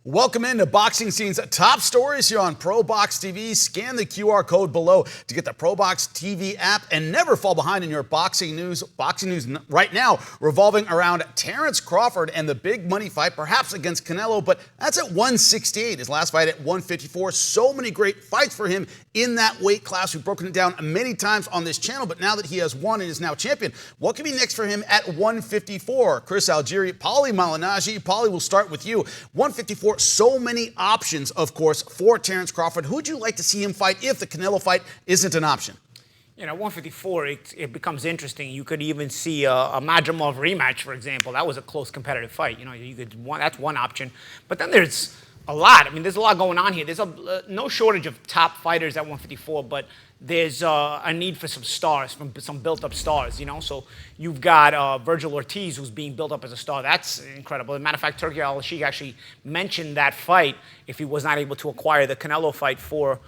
Welcome into Boxing Scene's top stories here on ProBox TV. Scan the QR code below to get the ProBox TV app and never fall behind in your boxing news. Boxing news right now revolving around Terence Crawford and the big money fight, perhaps against Canelo, but that's at 168. His last fight at 154. So many great fights for him in that weight class. We've broken it down many times on this channel, but now that he has won and is now champion, what can be next for him at 154? Chris Algieri, Paulie Malignaggi. Paulie, we'll start with you. 154. So many options, of course, for Terence Crawford. Who'd you like to see him fight if the Canelo fight isn't an option? You know, 154, it becomes interesting. You could even see a Madrimov rematch, for example. That was a close competitive fight. You know, that's one option. But then there's a lot. I mean, there's a lot going on here. There's no shortage of top fighters at 154, but there's a need for some stars, some built-up stars, you know? So you've got Virgil Ortiz, who's being built up as a star. That's incredible. As a matter of fact, Turki Al-Sheikh actually mentioned that fight if he was not able to acquire the Canelo fight for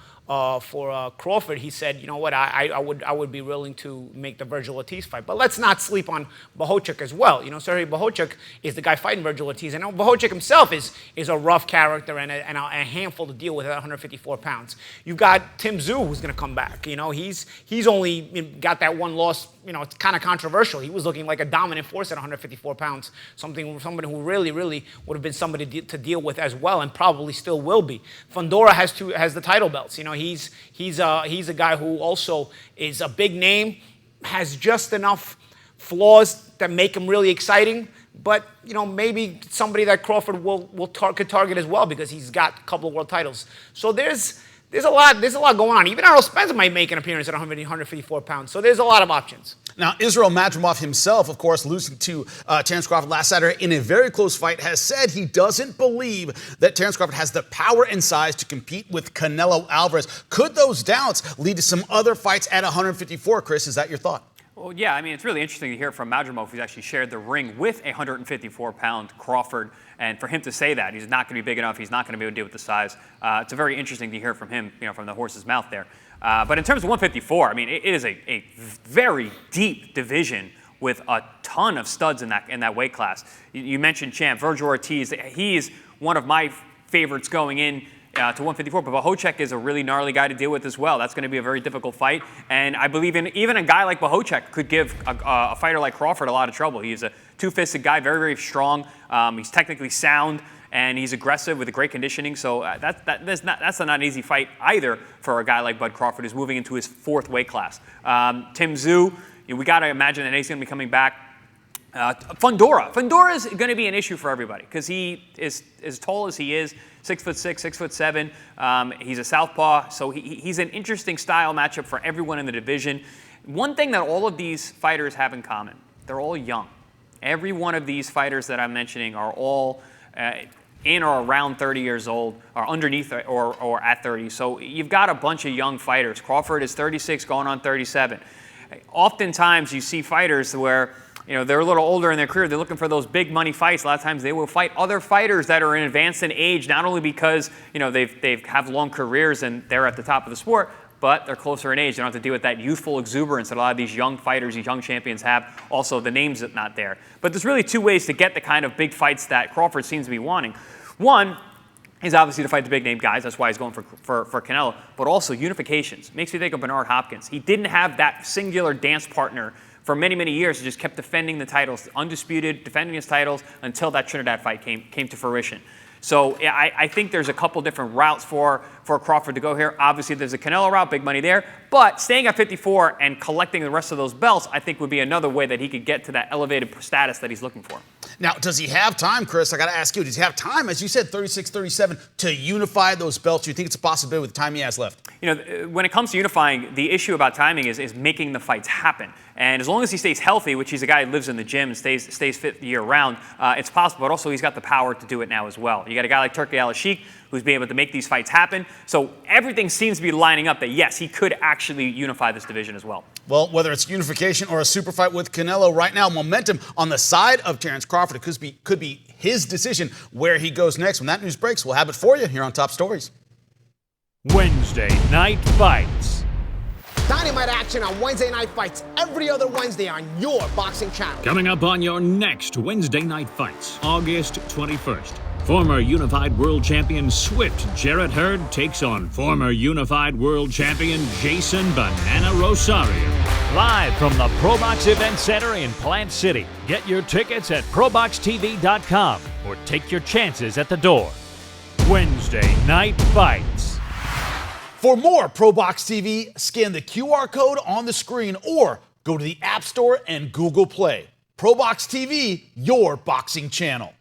Crawford. He said, you know what, I would be willing to make the Virgil Ortiz fight. But let's not sleep on Bohocuk as well. You know, Sergey Bohocuk is the guy fighting Virgil Ortiz. And Bohocuk himself is a rough character and a handful to deal with at 154 pounds. You've got Tim Tszyu, who's going to come back. You know, he's only got that one loss. You know, it's kind of controversial. He was looking like a dominant force at 154 pounds, somebody who really would have been somebody to deal with as well, and probably still will be. Fundora has the title belts. You know, he's a guy who also is a big name, has just enough flaws that make him really exciting. But you know, maybe somebody that Crawford could target as well because he's got a couple of world titles. So there's a lot going on. Even Errol Spence might make an appearance at 154 pounds. So there's a lot of options. Now, Israil Madrimov himself, of course, losing to Terence Crawford last Saturday in a very close fight, has said he doesn't believe that Terence Crawford has the power and size to compete with Canelo Alvarez. Could those doubts lead to some other fights at 154? Chris, is that your thought? Well, yeah, I mean, it's really interesting to hear from Madrimov, who's actually shared the ring with a 154-pound Crawford, and for him to say that he's not going to be big enough, he's not going to be able to deal with the size, it's very interesting to hear from him, you know, from the horse's mouth there. But in terms of 154, I mean, it is a very deep division with a ton of studs in that weight class. You mentioned champ Virgil Ortiz. He is one of my favorites going in to 154, but Bohocuk is a really gnarly guy to deal with as well. That's going to be a very difficult fight, and I believe even a guy like Bohocuk could give a fighter like Crawford a lot of trouble. He's a two-fisted guy, very strong. He's technically sound, and he's aggressive with a great conditioning. So that's not an easy fight either for a guy like Bud Crawford, who's moving into his fourth weight class. Tim Tszyu, we got to imagine that he's going to be coming back. Fundora is going to be an issue for everybody because he is as tall as he is, 6'6", 6'7". He's a southpaw, so he's an interesting style matchup for everyone in the division. One thing that all of these fighters have in common, they're all young. Every one of these fighters that I'm mentioning are all in or around 30 years old, or underneath or at 30. So you've got a bunch of young fighters. Crawford is 36, going on 37. Oftentimes you see fighters where, you know, they're a little older in their career. They're looking for those big money fights. A lot of times they will fight other fighters that are in advanced in age, not only because, you know, they have long careers and they're at the top of the sport, but they're closer in age. They don't have to deal with that youthful exuberance that a lot of these young fighters, these young champions have. Also, the names are not there. But there's really two ways to get the kind of big fights that Crawford seems to be wanting. One is obviously to fight the big name guys. That's why he's going for Canelo. But also unifications. Makes me think of Bernard Hopkins. He didn't have that singular dance partner for many years. He just kept defending the titles, undisputed, defending his titles until that Trinidad fight came to fruition. So I think there's a couple different routes for Crawford to go here. Obviously, there's a Canelo route, big money there. But staying at 54 and collecting the rest of those belts, I think would be another way that he could get to that elevated status that he's looking for. Now, does he have time, Chris? I got to ask you, does he have time, as you said, 36, 37, to unify those belts? Do you think it's a possibility with the time he has left? You know, when it comes to unifying, the issue about timing is making the fights happen. And as long as he stays healthy, which he's a guy who lives in the gym and stays fit year-round, it's possible. But also, he's got the power to do it now as well. You got a guy like Turki Al-Sheikh who's been able to make these fights happen. So everything seems to be lining up that, yes, he could actually unify this division as well. Well, whether it's unification or a super fight with Canelo, right now, momentum on the side of Terence Crawford. It could be his decision where he goes next. When that news breaks, we'll have it for you here on Top Stories. Wednesday Night Fights. Dynamite action on Wednesday Night Fights every other Wednesday on your boxing channel. Coming up on your next Wednesday Night Fights, August 21st. Former Unified World Champion Swift Jarrett Hurd takes on former Unified World Champion Jason Banana Rosario. Live from the ProBox Event Center in Plant City. Get your tickets at ProBoxTV.com or take your chances at the door. Wednesday Night Fights. For more ProBox TV, scan the QR code on the screen or go to the App Store and Google Play. ProBox TV, your boxing channel.